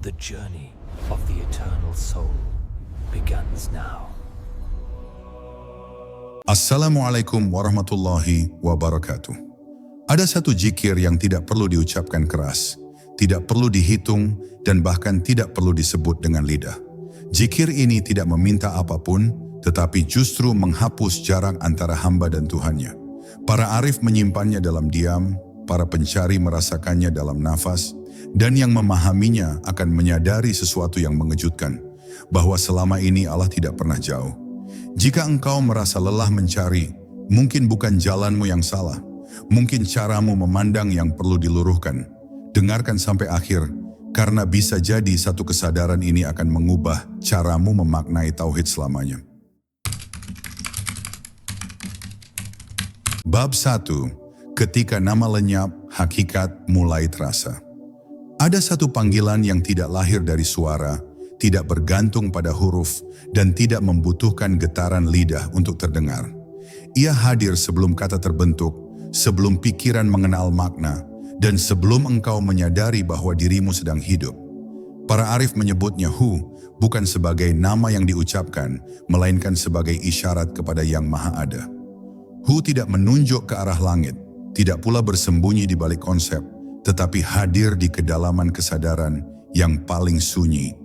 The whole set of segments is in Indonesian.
The journey of the eternal soul begins now. Assalamualaikum warahmatullahi wabarakatuh. Ada satu zikir yang tidak perlu diucapkan keras, tidak perlu dihitung, dan bahkan tidak perlu disebut dengan lidah. Zikir ini tidak meminta apapun, tetapi justru menghapus jarak antara hamba dan Tuhannya. Para arif menyimpannya dalam diam, para pencari merasakannya dalam nafas, dan yang memahaminya akan menyadari sesuatu yang mengejutkan, bahwa selama ini Allah tidak pernah jauh. Jika engkau merasa lelah mencari, mungkin bukan jalanmu yang salah, mungkin caramu memandang yang perlu diluruhkan. Dengarkan sampai akhir, karena bisa jadi satu kesadaran ini akan mengubah caramu memaknai tauhid selamanya. Bab 1. Ketika nama lenyap, hakikat mulai terasa. Ada satu panggilan yang tidak lahir dari suara, tidak bergantung pada huruf, dan tidak membutuhkan getaran lidah untuk terdengar. Ia hadir sebelum kata terbentuk, sebelum pikiran mengenal makna, dan sebelum engkau menyadari bahwa dirimu sedang hidup. Para arif menyebutnya Hu, bukan sebagai nama yang diucapkan, melainkan sebagai isyarat kepada Yang Maha Ada. Hu tidak menunjuk ke arah langit, tidak pula bersembunyi di balik konsep, tetapi hadir di kedalaman kesadaran yang paling sunyi,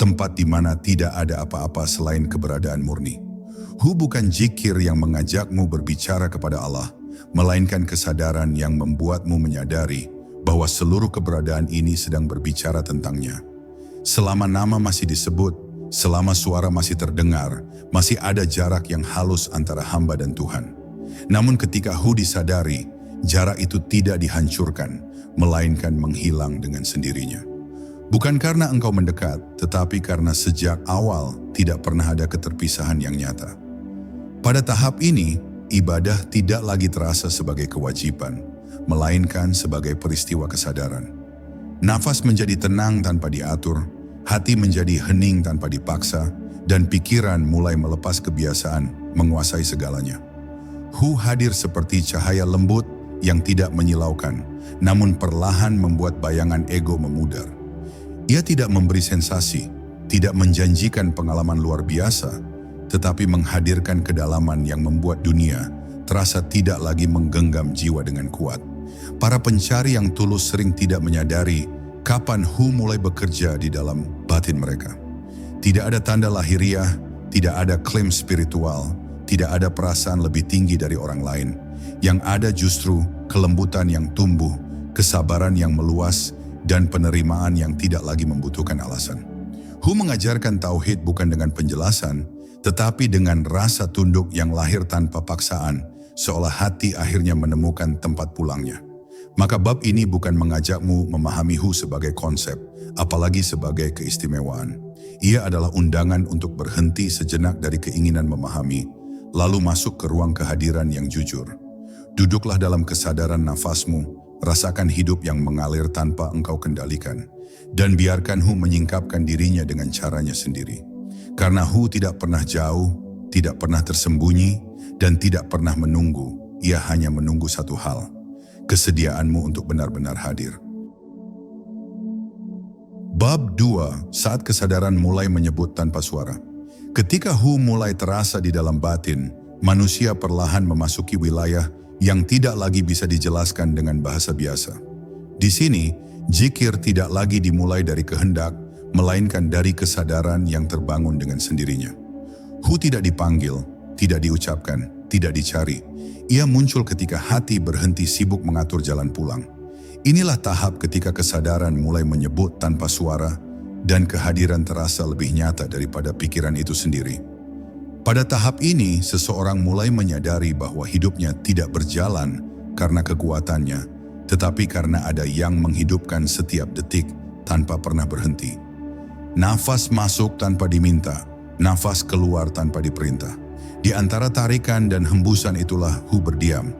tempat di mana tidak ada apa-apa selain keberadaan murni. Hu bukan zikir yang mengajakmu berbicara kepada Allah, melainkan kesadaran yang membuatmu menyadari bahwa seluruh keberadaan ini sedang berbicara tentangnya. Selama nama masih disebut, selama suara masih terdengar, masih ada jarak yang halus antara hamba dan Tuhan. Namun ketika Hu disadari, jarak itu tidak dihancurkan, melainkan menghilang dengan sendirinya. Bukan karena engkau mendekat, tetapi karena sejak awal tidak pernah ada keterpisahan yang nyata. Pada tahap ini, ibadah tidak lagi terasa sebagai kewajiban, melainkan sebagai peristiwa kesadaran. Nafas menjadi tenang tanpa diatur, hati menjadi hening tanpa dipaksa, dan pikiran mulai melepas kebiasaan menguasai segalanya. Hu hadir seperti cahaya lembut yang tidak menyilaukan, namun perlahan membuat bayangan ego memudar. Ia tidak memberi sensasi, tidak menjanjikan pengalaman luar biasa, tetapi menghadirkan kedalaman yang membuat dunia terasa tidak lagi menggenggam jiwa dengan kuat. Para pencari yang tulus sering tidak menyadari kapan Hu mulai bekerja di dalam batin mereka. Tidak ada tanda lahiriah, tidak ada klaim spiritual, tidak ada perasaan lebih tinggi dari orang lain. Yang ada justru kelembutan yang tumbuh, kesabaran yang meluas, dan penerimaan yang tidak lagi membutuhkan alasan. Hu mengajarkan tauhid bukan dengan penjelasan, tetapi dengan rasa tunduk yang lahir tanpa paksaan, seolah hati akhirnya menemukan tempat pulangnya. Maka bab ini bukan mengajakmu memahami Hu sebagai konsep, apalagi sebagai keistimewaan. Ia adalah undangan untuk berhenti sejenak dari keinginan memahami, lalu masuk ke ruang kehadiran yang jujur. Duduklah dalam kesadaran nafasmu, rasakan hidup yang mengalir tanpa engkau kendalikan, dan biarkan Hu menyingkapkan dirinya dengan caranya sendiri. Karena Hu tidak pernah jauh, tidak pernah tersembunyi, dan tidak pernah menunggu. Ia hanya menunggu satu hal, kesediaanmu untuk benar-benar hadir. Bab 2, saat kesadaran mulai menyebut tanpa suara. Ketika Hu mulai terasa di dalam batin, manusia perlahan memasuki wilayah yang tidak lagi bisa dijelaskan dengan bahasa biasa. Di sini, zikir tidak lagi dimulai dari kehendak, melainkan dari kesadaran yang terbangun dengan sendirinya. Hu tidak dipanggil, tidak diucapkan, tidak dicari. Ia muncul ketika hati berhenti sibuk mengatur jalan pulang. Inilah tahap ketika kesadaran mulai menyebut tanpa suara, dan kehadiran terasa lebih nyata daripada pikiran itu sendiri. Pada tahap ini, seseorang mulai menyadari bahwa hidupnya tidak berjalan karena kekuatannya, tetapi karena ada yang menghidupkan setiap detik tanpa pernah berhenti. Nafas masuk tanpa diminta, nafas keluar tanpa diperintah. Di antara tarikan dan hembusan itulah Hu berdiam,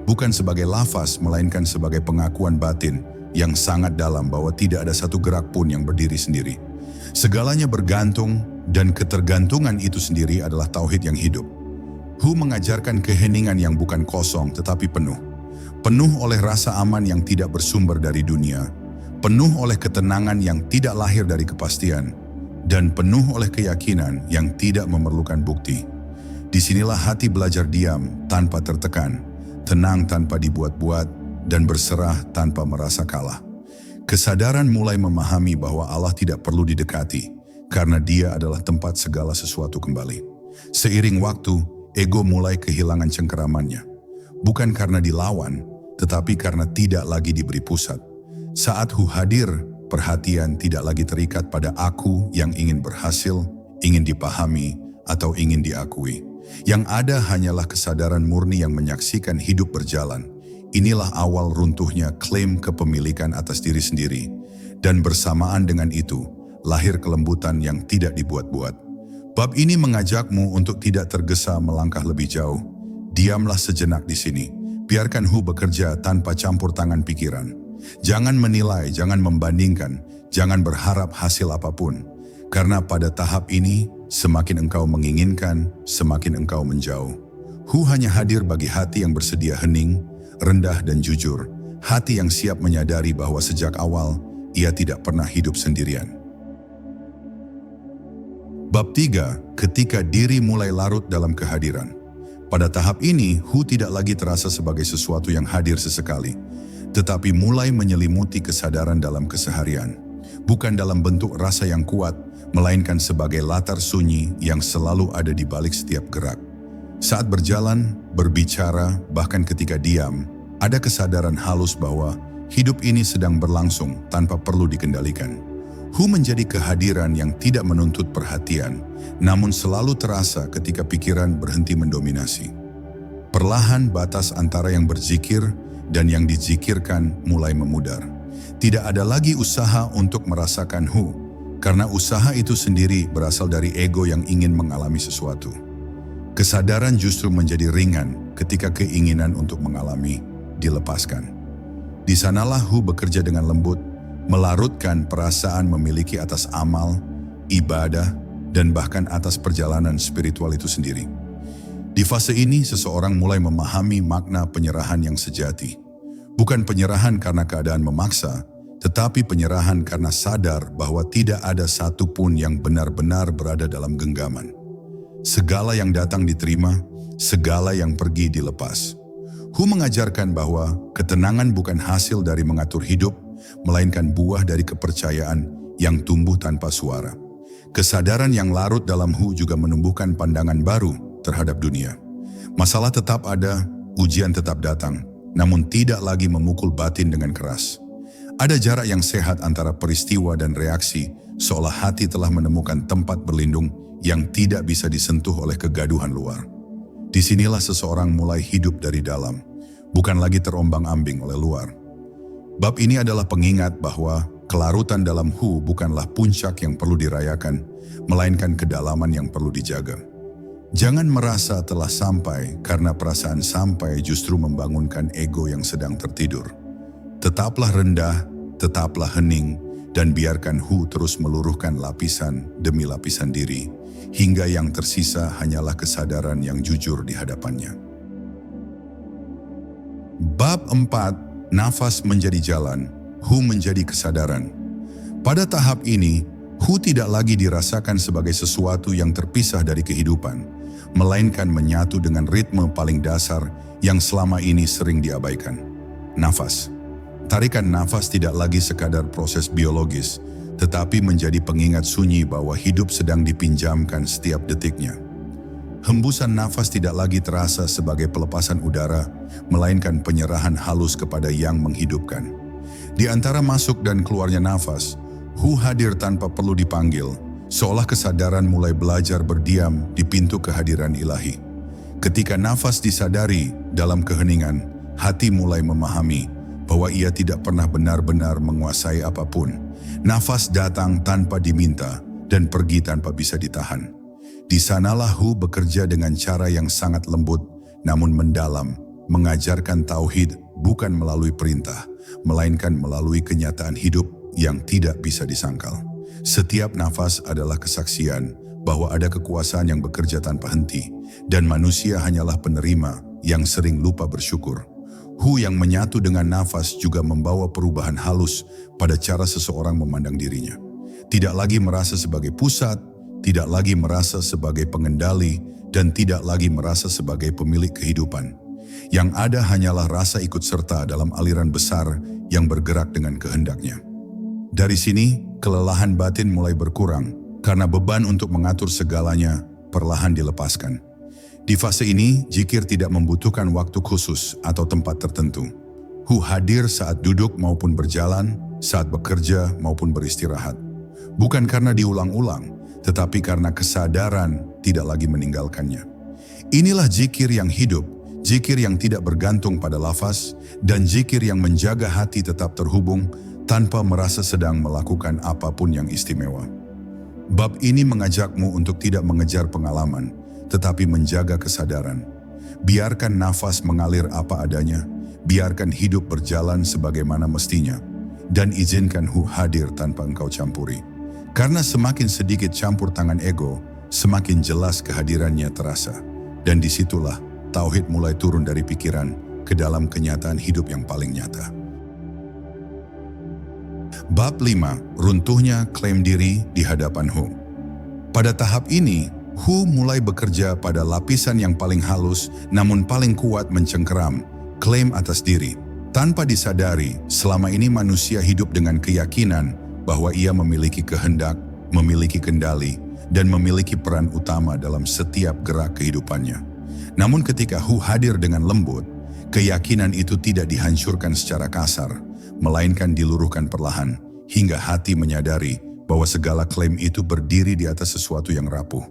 bukan sebagai lafaz, melainkan sebagai pengakuan batin yang sangat dalam bahwa tidak ada satu gerak pun yang berdiri sendiri. Segalanya bergantung, dan ketergantungan itu sendiri adalah tauhid yang hidup. Hu mengajarkan keheningan yang bukan kosong tetapi penuh. Penuh oleh rasa aman yang tidak bersumber dari dunia. penuh oleh ketenangan yang tidak lahir dari kepastian, dan penuh oleh keyakinan yang tidak memerlukan bukti. Disinilah hati belajar diam tanpa tertekan, tenang tanpa dibuat-buat, dan berserah tanpa merasa kalah. Kesadaran mulai memahami bahwa Allah tidak perlu didekati, karena Dia adalah tempat segala sesuatu kembali. Seiring waktu, ego mulai kehilangan cengkeramannya. Bukan karena dilawan, tetapi karena tidak lagi diberi pusat. Saat Hu hadir, perhatian tidak lagi terikat pada aku yang ingin berhasil, ingin dipahami, atau ingin diakui. Yang ada hanyalah kesadaran murni yang menyaksikan hidup berjalan. Inilah awal runtuhnya klaim kepemilikan atas diri sendiri. Dan bersamaan dengan itu, lahir kelembutan yang tidak dibuat-buat. Bab ini mengajakmu untuk tidak tergesa melangkah lebih jauh. Diamlah sejenak di sini. Biarkan Hu bekerja tanpa campur tangan pikiran. Jangan menilai, jangan membandingkan, jangan berharap hasil apapun. Karena pada tahap ini, semakin engkau menginginkan, semakin engkau menjauh. Hu hanya hadir bagi hati yang bersedia hening, rendah dan jujur. Hati yang siap menyadari bahwa sejak awal, ia tidak pernah hidup sendirian. Bab 3, ketika diri mulai larut dalam kehadiran. Pada tahap ini, Hu tidak lagi terasa sebagai sesuatu yang hadir sesekali, tetapi mulai menyelimuti kesadaran dalam keseharian. Bukan dalam bentuk rasa yang kuat, melainkan sebagai latar sunyi yang selalu ada di balik setiap gerak. Saat berjalan, berbicara, bahkan ketika diam, ada kesadaran halus bahwa hidup ini sedang berlangsung tanpa perlu dikendalikan. Hu menjadi kehadiran yang tidak menuntut perhatian, namun selalu terasa ketika pikiran berhenti mendominasi. Perlahan batas antara yang berzikir dan yang dizikirkan mulai memudar. Tidak ada lagi usaha untuk merasakan Hu, karena usaha itu sendiri berasal dari ego yang ingin mengalami sesuatu. Kesadaran justru menjadi ringan ketika keinginan untuk mengalami dilepaskan. Di sanalah Hu bekerja dengan lembut, melarutkan perasaan memiliki atas amal, ibadah, dan bahkan atas perjalanan spiritual itu sendiri. Di fase ini, seseorang mulai memahami makna penyerahan yang sejati. Bukan penyerahan karena keadaan memaksa, tetapi penyerahan karena sadar bahwa tidak ada satupun yang benar-benar berada dalam genggaman. Segala yang datang diterima, segala yang pergi dilepas. Hu mengajarkan bahwa ketenangan bukan hasil dari mengatur hidup, melainkan buah dari kepercayaan yang tumbuh tanpa suara. Kesadaran yang larut dalam Hu juga menumbuhkan pandangan baru terhadap dunia. Masalah tetap ada, ujian tetap datang, namun tidak lagi memukul batin dengan keras. Ada jarak yang sehat antara peristiwa dan reaksi, seolah hati telah menemukan tempat berlindung yang tidak bisa disentuh oleh kegaduhan luar. Disinilah seseorang mulai hidup dari dalam, bukan lagi terombang-ambing oleh luar. Bab ini adalah pengingat bahwa kelarutan dalam Hu bukanlah puncak yang perlu dirayakan, melainkan kedalaman yang perlu dijaga. Jangan merasa telah sampai karena perasaan sampai justru membangunkan ego yang sedang tertidur. Tetaplah rendah, tetaplah hening, dan biarkan Hu terus meluruhkan lapisan demi lapisan diri, hingga yang tersisa hanyalah kesadaran yang jujur di hadapannya. Bab 4, nafas menjadi jalan, Hu menjadi kesadaran. Pada tahap ini, Hu tidak lagi dirasakan sebagai sesuatu yang terpisah dari kehidupan, melainkan menyatu dengan ritme paling dasar yang selama ini sering diabaikan. Nafas. Tarikan nafas tidak lagi sekadar proses biologis, tetapi menjadi pengingat sunyi bahwa hidup sedang dipinjamkan setiap detiknya. Hembusan nafas tidak lagi terasa sebagai pelepasan udara, melainkan penyerahan halus kepada yang menghidupkan. Di antara masuk dan keluarnya nafas, Hu hadir tanpa perlu dipanggil, seolah kesadaran mulai belajar berdiam di pintu kehadiran ilahi. Ketika nafas disadari dalam keheningan, hati mulai memahami bahwa ia tidak pernah benar-benar menguasai apapun. Nafas datang tanpa diminta dan pergi tanpa bisa ditahan. Di sanalah Hu bekerja dengan cara yang sangat lembut namun mendalam, mengajarkan tauhid bukan melalui perintah, melainkan melalui kenyataan hidup yang tidak bisa disangkal. Setiap nafas adalah kesaksian bahwa ada kekuasaan yang bekerja tanpa henti, dan manusia hanyalah penerima yang sering lupa bersyukur. Hu yang menyatu dengan nafas juga membawa perubahan halus pada cara seseorang memandang dirinya. Tidak lagi merasa sebagai pusat, tidak lagi merasa sebagai pengendali, dan tidak lagi merasa sebagai pemilik kehidupan. Yang ada hanyalah rasa ikut serta dalam aliran besar yang bergerak dengan kehendaknya. Dari sini, kelelahan batin mulai berkurang karena beban untuk mengatur segalanya perlahan dilepaskan. Di fase ini, zikir tidak membutuhkan waktu khusus atau tempat tertentu. Hu hadir saat duduk maupun berjalan, saat bekerja maupun beristirahat. Bukan karena diulang-ulang, tetapi karena kesadaran tidak lagi meninggalkannya. Inilah zikir yang hidup, zikir yang tidak bergantung pada lafaz, dan zikir yang menjaga hati tetap terhubung tanpa merasa sedang melakukan apapun yang istimewa. Bab ini mengajakmu untuk tidak mengejar pengalaman, tetapi menjaga kesadaran. Biarkan nafas mengalir apa adanya, biarkan hidup berjalan sebagaimana mestinya, dan izinkan Hu hadir tanpa engkau campuri. Karena semakin sedikit campur tangan ego, semakin jelas kehadirannya terasa. Dan disitulah tauhid mulai turun dari pikiran ke dalam kenyataan hidup yang paling nyata. Bab 5, runtuhnya klaim diri di hadapan Hu. Pada tahap ini, Hu mulai bekerja pada lapisan yang paling halus namun paling kuat mencengkeram, klaim atas diri. Tanpa disadari, selama ini manusia hidup dengan keyakinan bahwa ia memiliki kehendak, memiliki kendali, dan memiliki peran utama dalam setiap gerak kehidupannya. Namun ketika Hu hadir dengan lembut, keyakinan itu tidak dihancurkan secara kasar, melainkan diluruhkan perlahan, hingga hati menyadari bahwa segala klaim itu berdiri di atas sesuatu yang rapuh.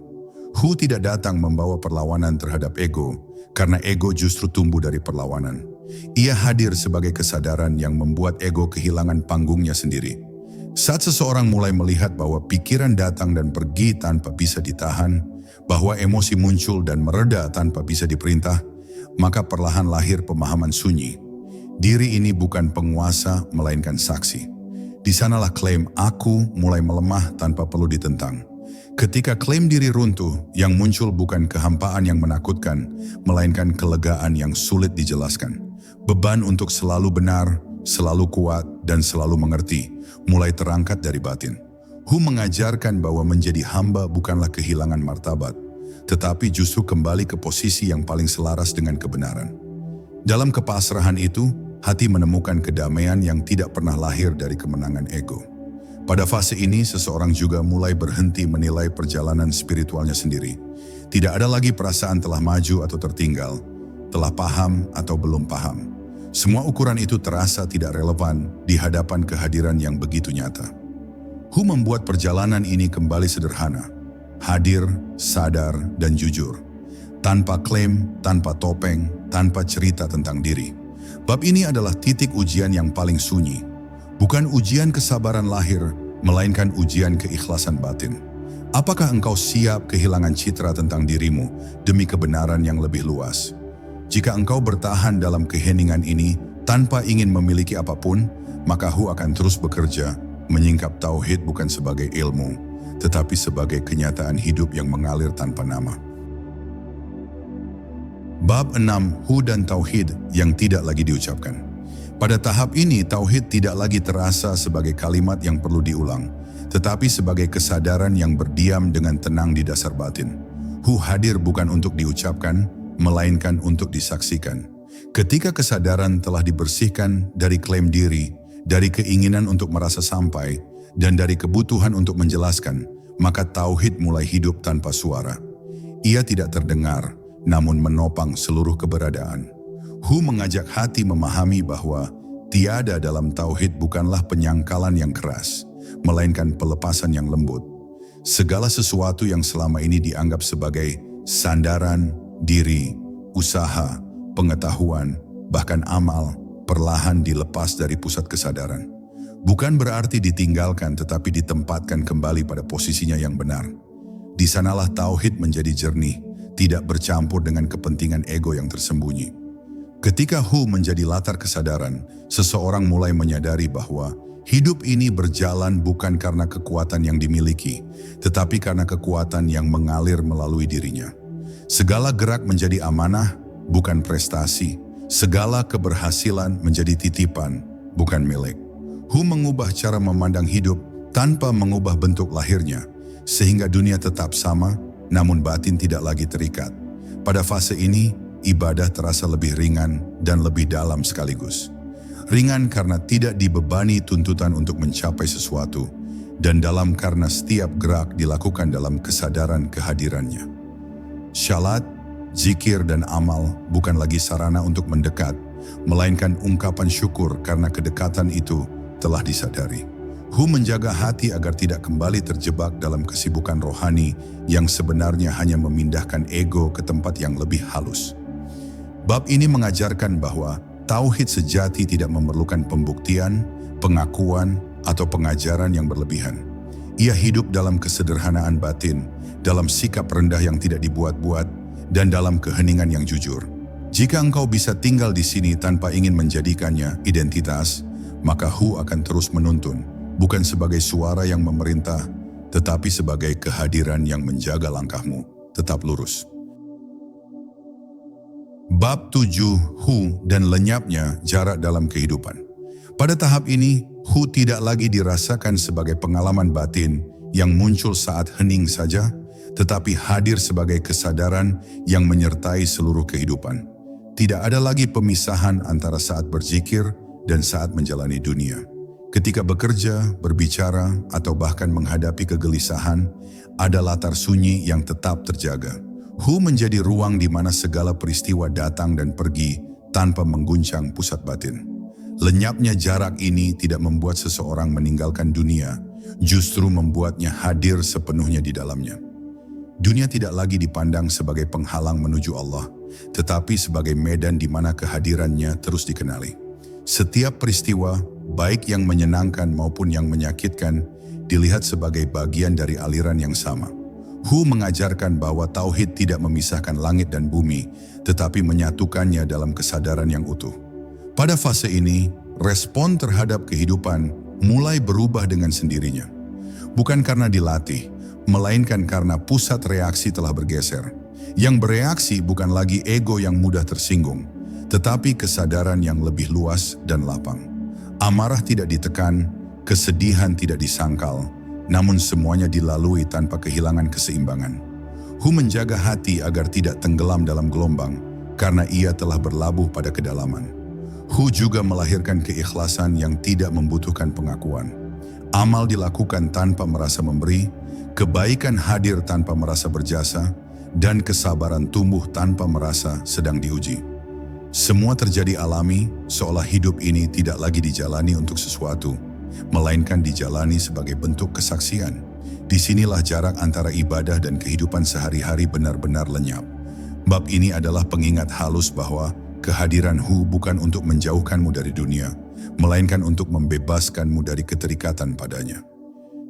Hu tidak datang membawa perlawanan terhadap ego, karena ego justru tumbuh dari perlawanan. Ia hadir sebagai kesadaran yang membuat ego kehilangan panggungnya sendiri. Saat seseorang mulai melihat bahwa pikiran datang dan pergi tanpa bisa ditahan, bahwa emosi muncul dan mereda tanpa bisa diperintah, maka perlahan lahir pemahaman sunyi. Diri ini bukan penguasa, melainkan saksi. Di sanalah klaim aku mulai melemah tanpa perlu ditentang. Ketika klaim diri runtuh, yang muncul bukan kehampaan yang menakutkan, melainkan kelegaan yang sulit dijelaskan. Beban untuk selalu benar, selalu kuat, dan selalu mengerti, mulai terangkat dari batin. Hu mengajarkan bahwa menjadi hamba bukanlah kehilangan martabat, tetapi justru kembali ke posisi yang paling selaras dengan kebenaran. Dalam kepasrahan itu, hati menemukan kedamaian yang tidak pernah lahir dari kemenangan ego. Pada fase ini, seseorang juga mulai berhenti menilai perjalanan spiritualnya sendiri. Tidak ada lagi perasaan telah maju atau tertinggal, telah paham atau belum paham. Semua ukuran itu terasa tidak relevan di hadapan kehadiran yang begitu nyata. Hu membuat perjalanan ini kembali sederhana, hadir, sadar, dan jujur. Tanpa klaim, tanpa topeng, tanpa cerita tentang diri. Bab ini adalah titik ujian yang paling sunyi. Bukan ujian kesabaran lahir, melainkan ujian keikhlasan batin. Apakah engkau siap kehilangan citra tentang dirimu demi kebenaran yang lebih luas? Jika engkau bertahan dalam keheningan ini tanpa ingin memiliki apapun, maka Hu akan terus bekerja, menyingkap tauhid bukan sebagai ilmu, tetapi sebagai kenyataan hidup yang mengalir tanpa nama. Bab 6, Hu dan tauhid yang tidak lagi diucapkan. Pada tahap ini, tauhid tidak lagi terasa sebagai kalimat yang perlu diulang, tetapi sebagai kesadaran yang berdiam dengan tenang di dasar batin. Hu hadir bukan untuk diucapkan, melainkan untuk disaksikan. Ketika kesadaran telah dibersihkan dari klaim diri, dari keinginan untuk merasa sampai, dan dari kebutuhan untuk menjelaskan, maka tauhid mulai hidup tanpa suara. Ia tidak terdengar, namun menopang seluruh keberadaan. Hu mengajak hati memahami bahwa tiada dalam tauhid bukanlah penyangkalan yang keras, melainkan pelepasan yang lembut. Segala sesuatu yang selama ini dianggap sebagai sandaran, diri, usaha, pengetahuan, bahkan amal, perlahan dilepas dari pusat kesadaran. Bukan berarti ditinggalkan, tetapi ditempatkan kembali pada posisinya yang benar. Di sanalah tauhid menjadi jernih, tidak bercampur dengan kepentingan ego yang tersembunyi. Ketika Hu menjadi latar kesadaran, seseorang mulai menyadari bahwa hidup ini berjalan bukan karena kekuatan yang dimiliki, tetapi karena kekuatan yang mengalir melalui dirinya. Segala gerak menjadi amanah, bukan prestasi. Segala keberhasilan menjadi titipan, bukan milik. Hu mengubah cara memandang hidup tanpa mengubah bentuk lahirnya, sehingga dunia tetap sama, namun batin tidak lagi terikat. Pada fase ini, ibadah terasa lebih ringan dan lebih dalam sekaligus. Ringan karena tidak dibebani tuntutan untuk mencapai sesuatu, dan dalam karena setiap gerak dilakukan dalam kesadaran kehadirannya. Syalat, zikir dan amal bukan lagi sarana untuk mendekat, melainkan ungkapan syukur karena kedekatan itu telah disadari. Hu menjaga hati agar tidak kembali terjebak dalam kesibukan rohani yang sebenarnya hanya memindahkan ego ke tempat yang lebih halus. Bab ini mengajarkan bahwa tauhid sejati tidak memerlukan pembuktian, pengakuan, atau pengajaran yang berlebihan. Ia hidup dalam kesederhanaan batin, dalam sikap rendah yang tidak dibuat-buat, dan dalam keheningan yang jujur. Jika engkau bisa tinggal di sini tanpa ingin menjadikannya identitas, maka Hu akan terus menuntun, bukan sebagai suara yang memerintah, tetapi sebagai kehadiran yang menjaga langkahmu tetap lurus. Bab 7, Hu dan lenyapnya jarak dalam kehidupan. Pada tahap ini, Hu tidak lagi dirasakan sebagai pengalaman batin yang muncul saat hening saja, tetapi hadir sebagai kesadaran yang menyertai seluruh kehidupan. Tidak ada lagi pemisahan antara saat berzikir dan saat menjalani dunia. Ketika bekerja, berbicara, atau bahkan menghadapi kegelisahan, ada latar sunyi yang tetap terjaga. Hu menjadi ruang di mana segala peristiwa datang dan pergi tanpa mengguncang pusat batin. Lenyapnya jarak ini tidak membuat seseorang meninggalkan dunia, justru membuatnya hadir sepenuhnya di dalamnya. Dunia tidak lagi dipandang sebagai penghalang menuju Allah, tetapi sebagai medan di mana kehadirannya terus dikenali. Setiap peristiwa, baik yang menyenangkan maupun yang menyakitkan, dilihat sebagai bagian dari aliran yang sama. Hu mengajarkan bahwa tauhid tidak memisahkan langit dan bumi, tetapi menyatukannya dalam kesadaran yang utuh. Pada fase ini, respon terhadap kehidupan mulai berubah dengan sendirinya. Bukan karena dilatih, melainkan karena pusat reaksi telah bergeser. Yang bereaksi bukan lagi ego yang mudah tersinggung, tetapi kesadaran yang lebih luas dan lapang. Amarah tidak ditekan, kesedihan tidak disangkal, namun semuanya dilalui tanpa kehilangan keseimbangan. Hu menjaga hati agar tidak tenggelam dalam gelombang, karena ia telah berlabuh pada kedalaman. Hu juga melahirkan keikhlasan yang tidak membutuhkan pengakuan. Amal dilakukan tanpa merasa memberi, kebaikan hadir tanpa merasa berjasa, dan kesabaran tumbuh tanpa merasa sedang diuji. Semua terjadi alami, seolah hidup ini tidak lagi dijalani untuk sesuatu, melainkan dijalani sebagai bentuk kesaksian. Disinilah jarak antara ibadah dan kehidupan sehari-hari benar-benar lenyap. Bab ini adalah pengingat halus bahwa kehadiran Hu bukan untuk menjauhkanmu dari dunia, melainkan untuk membebaskanmu dari keterikatan padanya.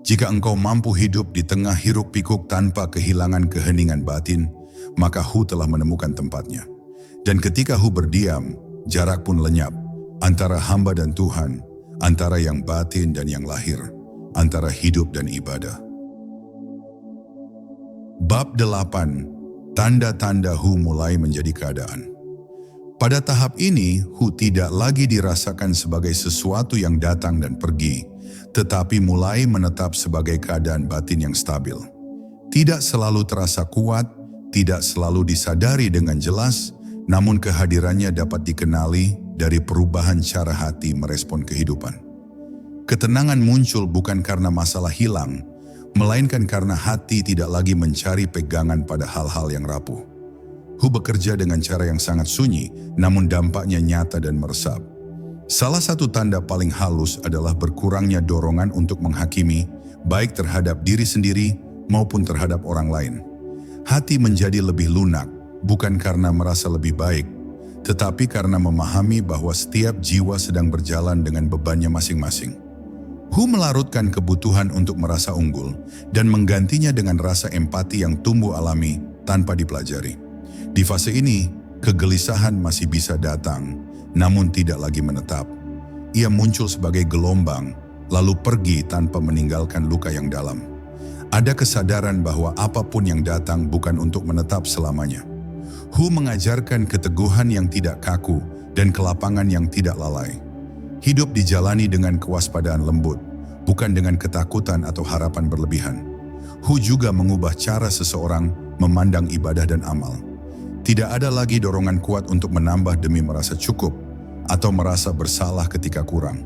Jika engkau mampu hidup di tengah hiruk-pikuk tanpa kehilangan keheningan batin, maka Hu telah menemukan tempatnya. Dan ketika Hu berdiam, jarak pun lenyap antara hamba dan Tuhan, antara yang batin dan yang lahir, antara hidup dan ibadah. Bab 8, Tanda-tanda Hu mulai menjadi keadaan. Pada tahap ini, Hu tidak lagi dirasakan sebagai sesuatu yang datang dan pergi, tetapi mulai menetap sebagai keadaan batin yang stabil. Tidak selalu terasa kuat, tidak selalu disadari dengan jelas, namun kehadirannya dapat dikenali dari perubahan cara hati merespon kehidupan. Ketenangan muncul bukan karena masalah hilang, melainkan karena hati tidak lagi mencari pegangan pada hal-hal yang rapuh. Hu bekerja dengan cara yang sangat sunyi, namun dampaknya nyata dan meresap. Salah satu tanda paling halus adalah berkurangnya dorongan untuk menghakimi, baik terhadap diri sendiri maupun terhadap orang lain. Hati menjadi lebih lunak, bukan karena merasa lebih baik, tetapi karena memahami bahwa setiap jiwa sedang berjalan dengan bebannya masing-masing. Hu melarutkan kebutuhan untuk merasa unggul dan menggantinya dengan rasa empati yang tumbuh alami tanpa dipelajari. Di fase ini, kegelisahan masih bisa datang, namun tidak lagi menetap. Ia muncul sebagai gelombang, lalu pergi tanpa meninggalkan luka yang dalam. Ada kesadaran bahwa apapun yang datang bukan untuk menetap selamanya. Hu mengajarkan keteguhan yang tidak kaku, dan kelapangan yang tidak lalai. Hidup dijalani dengan kewaspadaan lembut, bukan dengan ketakutan atau harapan berlebihan. Hu juga mengubah cara seseorang memandang ibadah dan amal. Tidak ada lagi dorongan kuat untuk menambah demi merasa cukup atau merasa bersalah ketika kurang.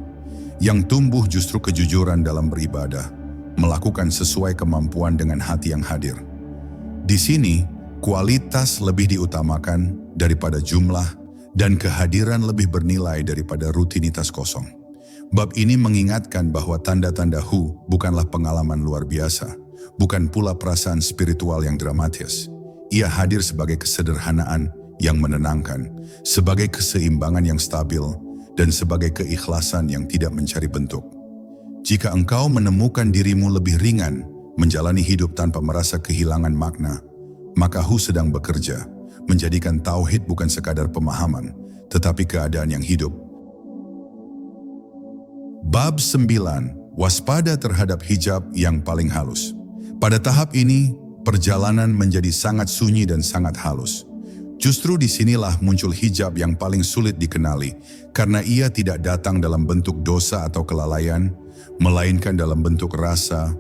Yang tumbuh justru kejujuran dalam beribadah, melakukan sesuai kemampuan dengan hati yang hadir. Di sini, kualitas lebih diutamakan daripada jumlah dan kehadiran lebih bernilai daripada rutinitas kosong. Bab ini mengingatkan bahwa tanda-tanda Hu bukanlah pengalaman luar biasa, bukan pula perasaan spiritual yang dramatis. Ia hadir sebagai kesederhanaan yang menenangkan, sebagai keseimbangan yang stabil, dan sebagai keikhlasan yang tidak mencari bentuk. Jika engkau menemukan dirimu lebih ringan, menjalani hidup tanpa merasa kehilangan makna, maka Hu sedang bekerja, menjadikan tauhid bukan sekadar pemahaman, tetapi keadaan yang hidup. Bab 9. Waspada terhadap hijab yang paling halus. Pada tahap ini, perjalanan menjadi sangat sunyi dan sangat halus. Justru disinilah muncul hijab yang paling sulit dikenali, karena ia tidak datang dalam bentuk dosa atau kelalaian, melainkan dalam bentuk rasa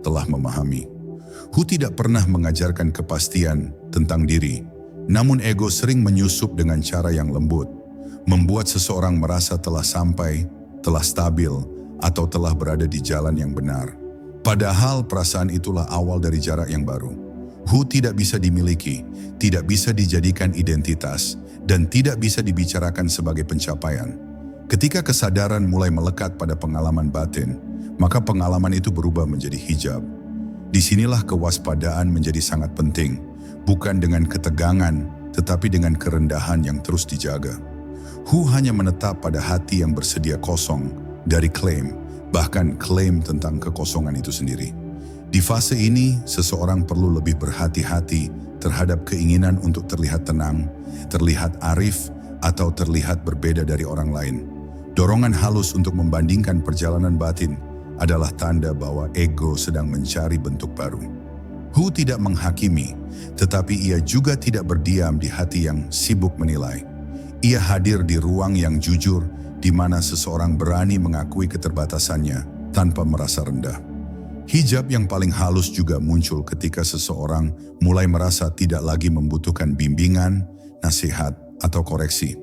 telah memahami. Hu tidak pernah mengajarkan kepastian tentang diri, namun ego sering menyusup dengan cara yang lembut, membuat seseorang merasa telah sampai, telah stabil, atau telah berada di jalan yang benar. Padahal perasaan itulah awal dari jarak yang baru. Hu tidak bisa dimiliki, tidak bisa dijadikan identitas, dan tidak bisa dibicarakan sebagai pencapaian. Ketika kesadaran mulai melekat pada pengalaman batin, maka pengalaman itu berubah menjadi hijab. Disinilah kewaspadaan menjadi sangat penting, bukan dengan ketegangan, tetapi dengan kerendahan yang terus dijaga. Hu hanya menetap pada hati yang bersedia kosong dari klaim, bahkan klaim tentang kekosongan itu sendiri. Di fase ini, seseorang perlu lebih berhati-hati terhadap keinginan untuk terlihat tenang, terlihat arif, atau terlihat berbeda dari orang lain. Dorongan halus untuk membandingkan perjalanan batin adalah tanda bahwa ego sedang mencari bentuk baru. Hu tidak menghakimi, tetapi ia juga tidak berdiam di hati yang sibuk menilai. Ia hadir di ruang yang jujur, di mana seseorang berani mengakui keterbatasannya tanpa merasa rendah. Hijab yang paling halus juga muncul ketika seseorang mulai merasa tidak lagi membutuhkan bimbingan, nasihat, atau koreksi.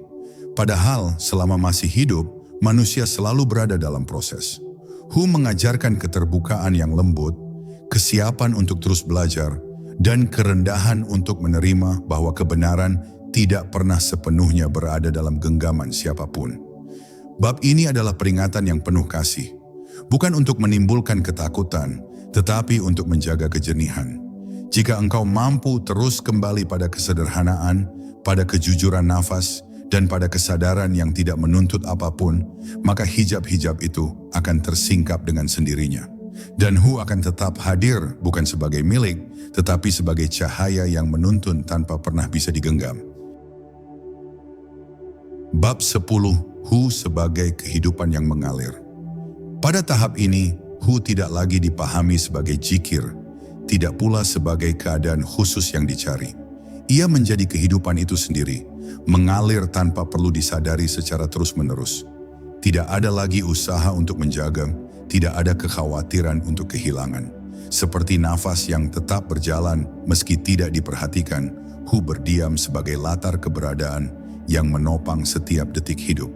Padahal selama masih hidup, manusia selalu berada dalam proses. Hu mengajarkan keterbukaan yang lembut, kesiapan untuk terus belajar, dan kerendahan untuk menerima bahwa kebenaran tidak pernah sepenuhnya berada dalam genggaman siapapun. Bab ini adalah peringatan yang penuh kasih, bukan untuk menimbulkan ketakutan, tetapi untuk menjaga kejernihan. Jika engkau mampu terus kembali pada kesederhanaan, pada kejujuran nafas, dan pada kesadaran yang tidak menuntut apapun, maka hijab-hijab itu akan tersingkap dengan sendirinya. Dan Hu akan tetap hadir bukan sebagai milik, tetapi sebagai cahaya yang menuntun tanpa pernah bisa digenggam. Bab 10. Hu sebagai kehidupan yang mengalir. Pada tahap ini, Hu tidak lagi dipahami sebagai jikir, tidak pula sebagai keadaan khusus yang dicari. Ia menjadi kehidupan itu sendiri, mengalir tanpa perlu disadari secara terus-menerus. Tidak ada lagi usaha untuk menjaga, tidak ada kekhawatiran untuk kehilangan. Seperti nafas yang tetap berjalan meski tidak diperhatikan, Hu berdiam sebagai latar keberadaan yang menopang setiap detik hidup.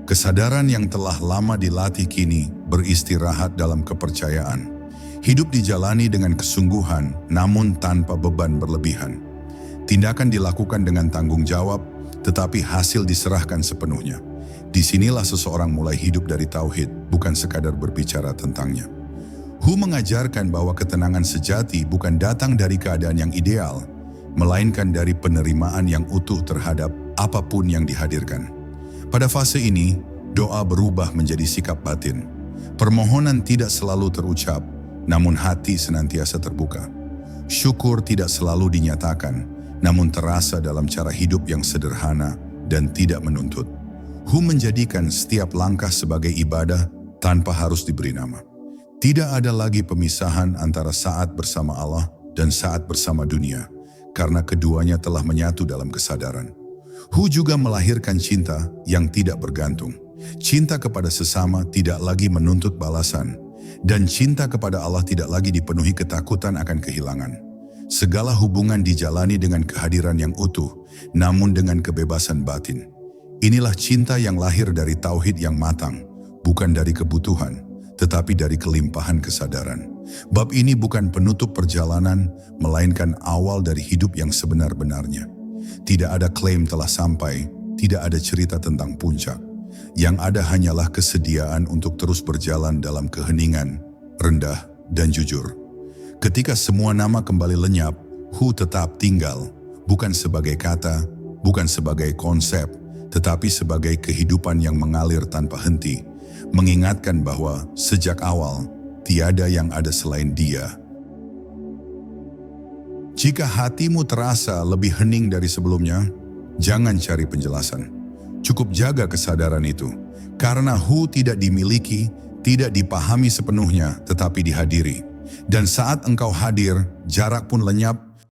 Kesadaran yang telah lama dilatih kini beristirahat dalam kepercayaan. Hidup dijalani dengan kesungguhan namun tanpa beban berlebihan. Tindakan dilakukan dengan tanggung jawab, tetapi hasil diserahkan sepenuhnya. Disinilah seseorang mulai hidup dari tauhid, bukan sekadar berbicara tentangnya. Hu mengajarkan bahwa ketenangan sejati bukan datang dari keadaan yang ideal, melainkan dari penerimaan yang utuh terhadap apapun yang dihadirkan. Pada fase ini, doa berubah menjadi sikap batin. Permohonan tidak selalu terucap, namun hati senantiasa terbuka. Syukur tidak selalu dinyatakan, namun terasa dalam cara hidup yang sederhana dan tidak menuntut. Hu menjadikan setiap langkah sebagai ibadah tanpa harus diberi nama. Tidak ada lagi pemisahan antara saat bersama Allah dan saat bersama dunia, karena keduanya telah menyatu dalam kesadaran. Hu juga melahirkan cinta yang tidak bergantung. Cinta kepada sesama tidak lagi menuntut balasan, dan cinta kepada Allah tidak lagi dipenuhi ketakutan akan kehilangan. Segala hubungan dijalani dengan kehadiran yang utuh, namun dengan kebebasan batin. Inilah cinta yang lahir dari tauhid yang matang, bukan dari kebutuhan, tetapi dari kelimpahan kesadaran. Bab ini bukan penutup perjalanan, melainkan awal dari hidup yang sebenar-benarnya. Tidak ada klaim telah sampai, tidak ada cerita tentang puncak. Yang ada hanyalah kesediaan untuk terus berjalan dalam keheningan, rendah, dan jujur. Ketika semua nama kembali lenyap, Hu tetap tinggal, bukan sebagai kata, bukan sebagai konsep, tetapi sebagai kehidupan yang mengalir tanpa henti, mengingatkan bahwa sejak awal, tiada yang ada selain Dia. Jika hatimu terasa lebih hening dari sebelumnya, jangan cari penjelasan. Cukup jaga kesadaran itu, karena Hu tidak dimiliki, tidak dipahami sepenuhnya, tetapi dihadiri. Dan saat engkau hadir, jarak pun lenyap,